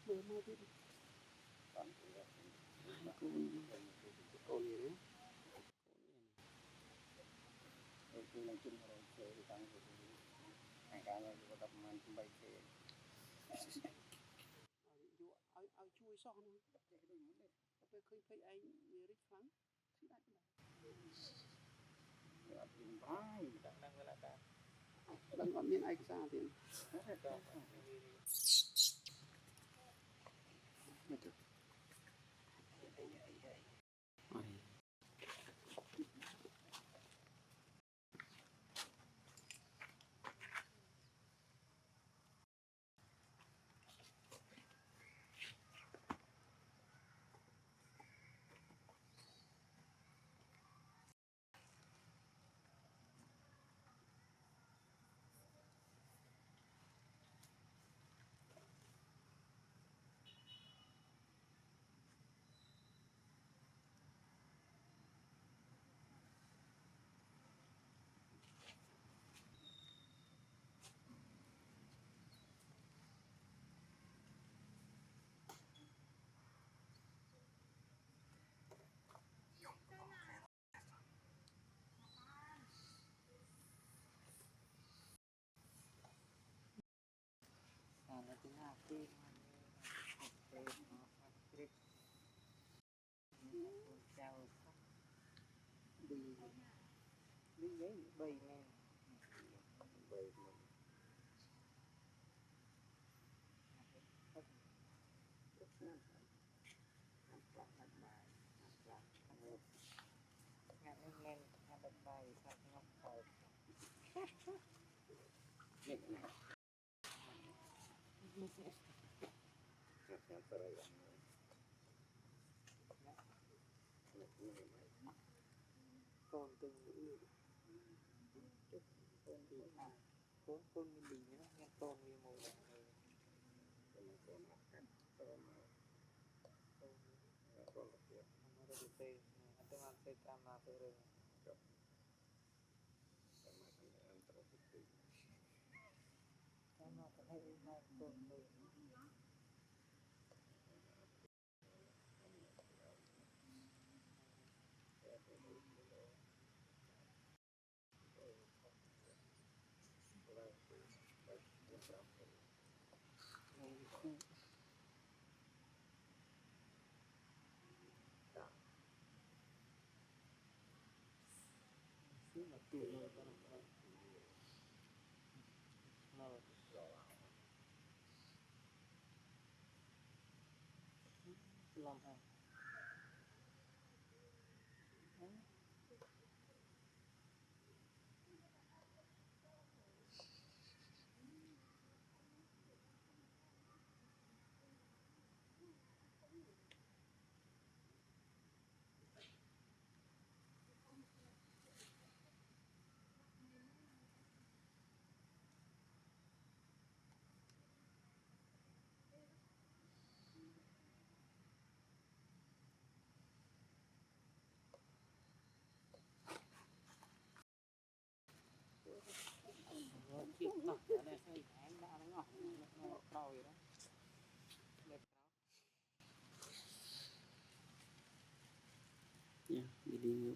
bữa mai đi con gì đấy tôi làm chung rồi chơi thì tăng hàng cả là có tập man bay chơi ai chui xong nóไปเคยไปไอ้ริฟังสิได้ดังเวลาการดังอดមានឯកសារទៀតlà tiếng Nga kia chào đi giấy bầy nè bầy ngạn lên hai bật bài thật ngọc cầu con từng nữ con mình đi nữa nghe con như màu vàng này con mặt cắt con ada di teh atau ngasih sama turun sama kan hai mai con người mà tuổi rồi con làm hả chiếc tóc ở đây xây tháng đã nó ngọt nó rồi đó đẹp đó nha đi đi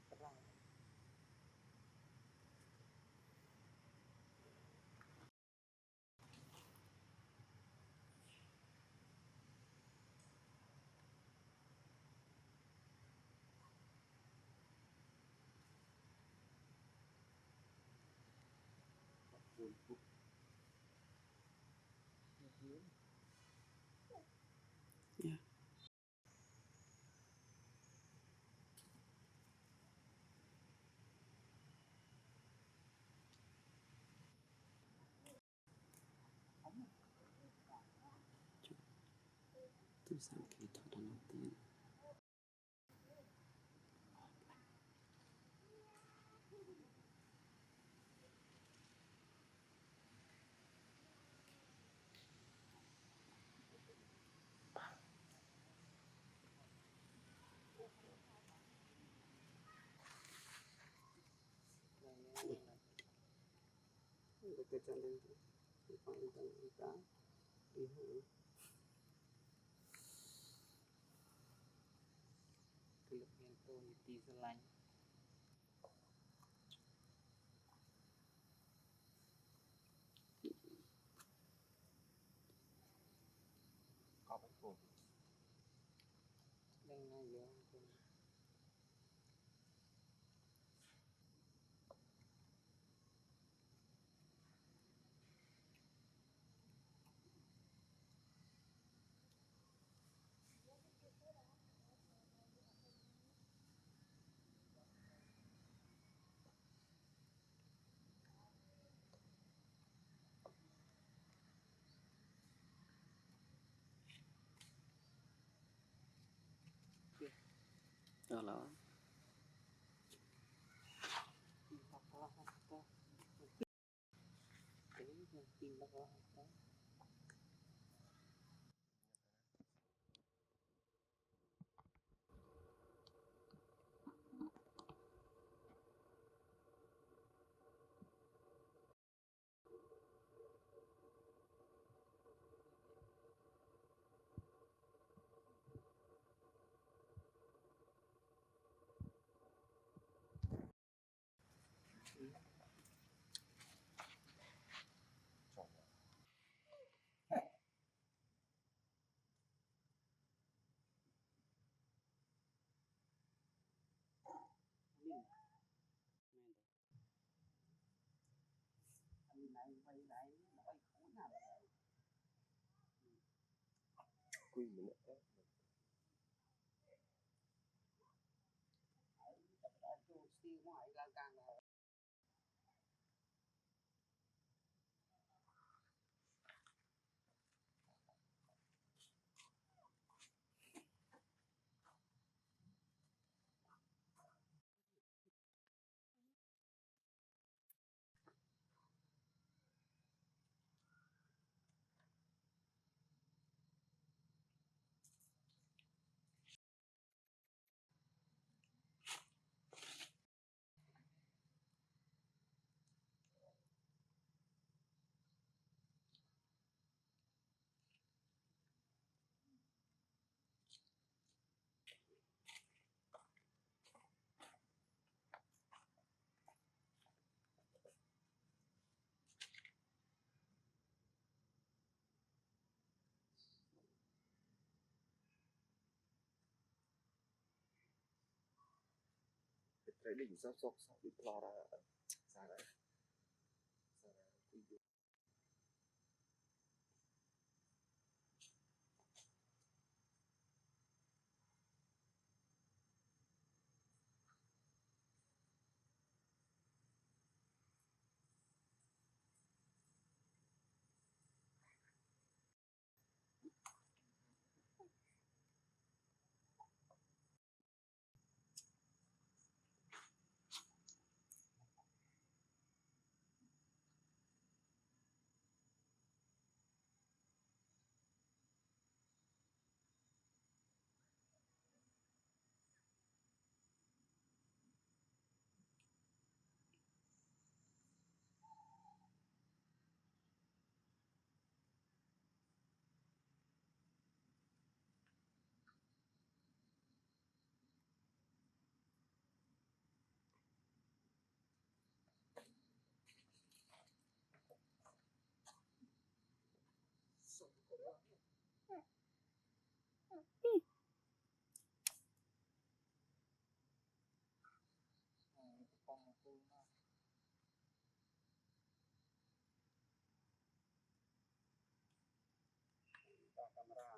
terang. Ya. Tulisan kita dan nanti. Kita nanti dipandang kita lihat kelebihan itu selain Có bánh cuồng. đang ngay giờ kalau pindah ke harta ini yang pindah ke harta Chọn quy mình nữa. Cái đỉnh sắp sọc sắp bị lo ra xa đấy. phong phú nó ta camera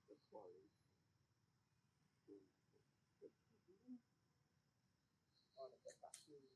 Rất khỏi nó là cái bạn thon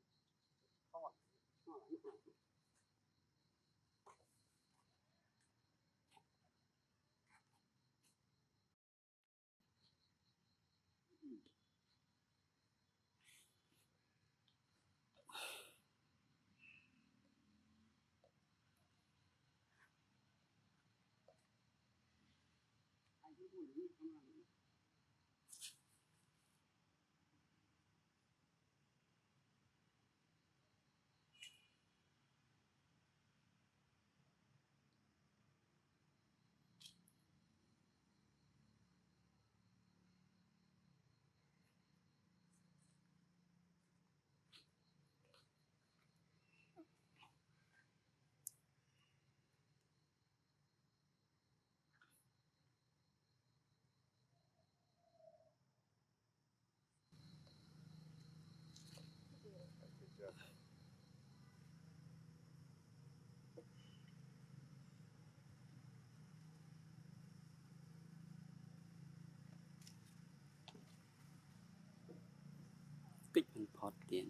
kích mình phọt tiền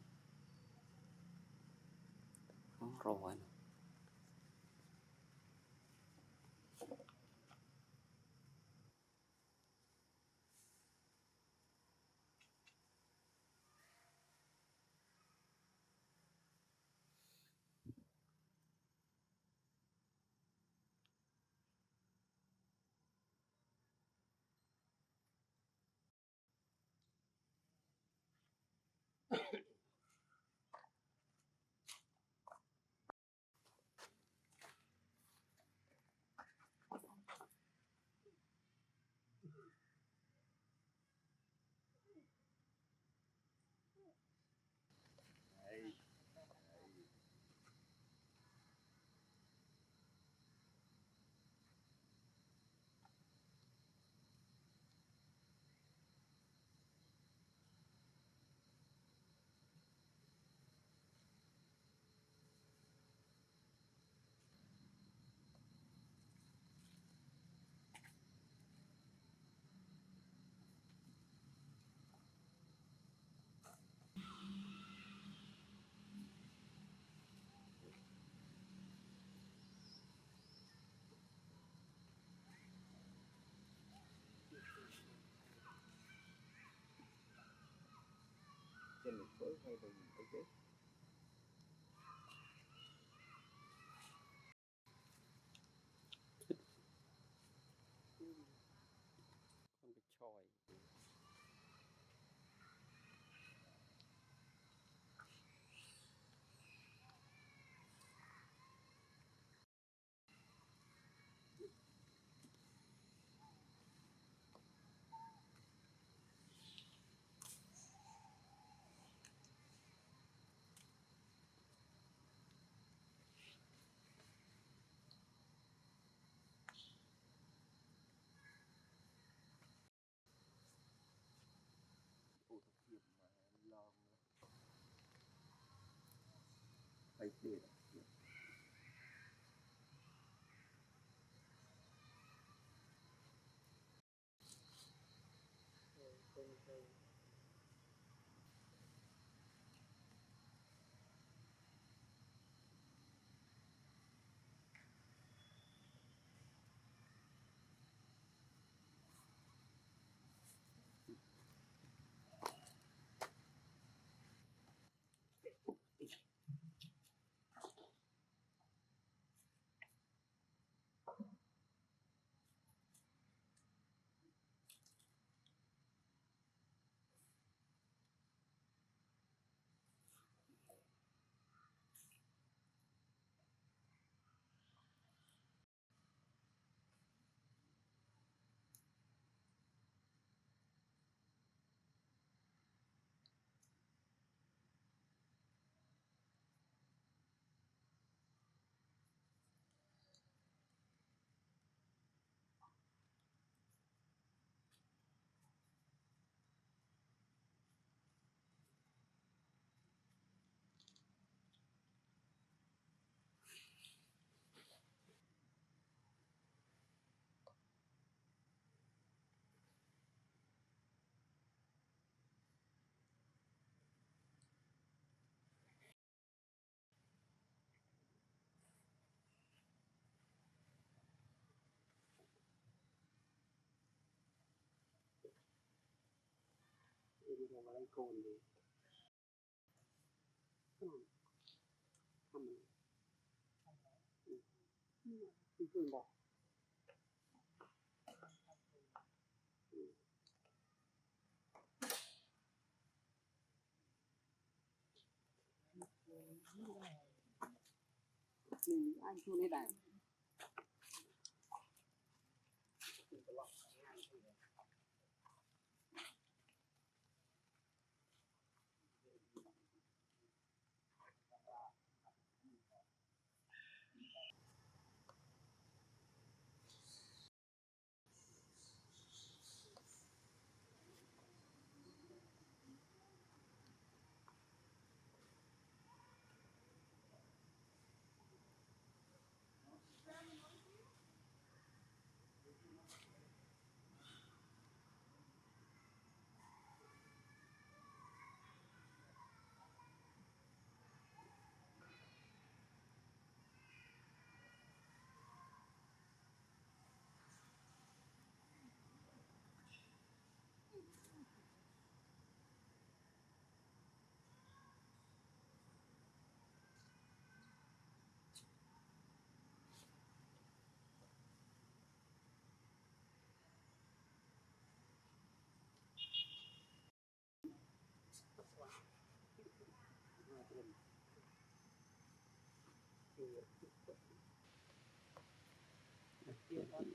nó rồi đấy trên một khối hay là cái chết con bị choi ô thật hiệp mà lo hay để mua vào lấy cồn đi không không bỏ anh thu đây này kia đó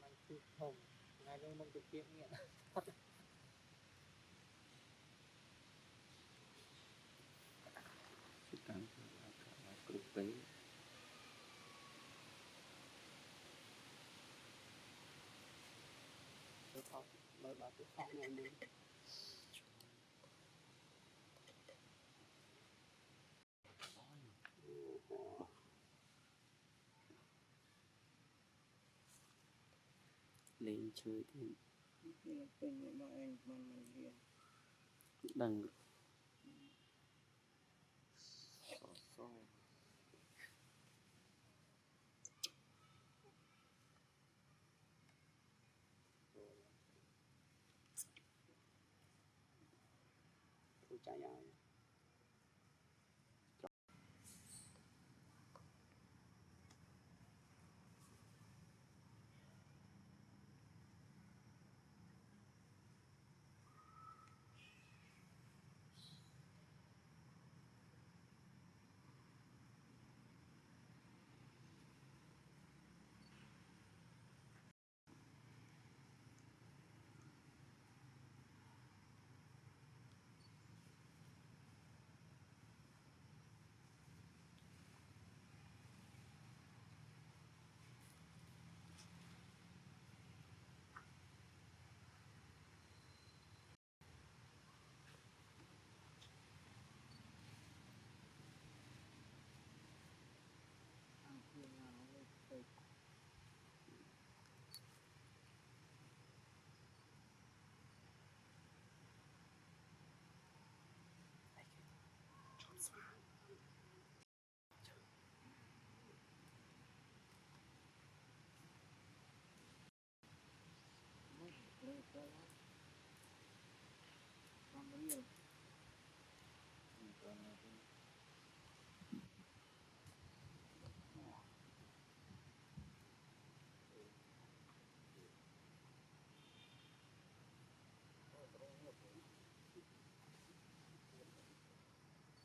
มันคือผมไงเรื่องมันจะเก็บเนี่ย Càng cực tế. Tôi có bởi bảo tôi khác này đi Lên chơi thì tình mà anh mình liền đằng tôi chạy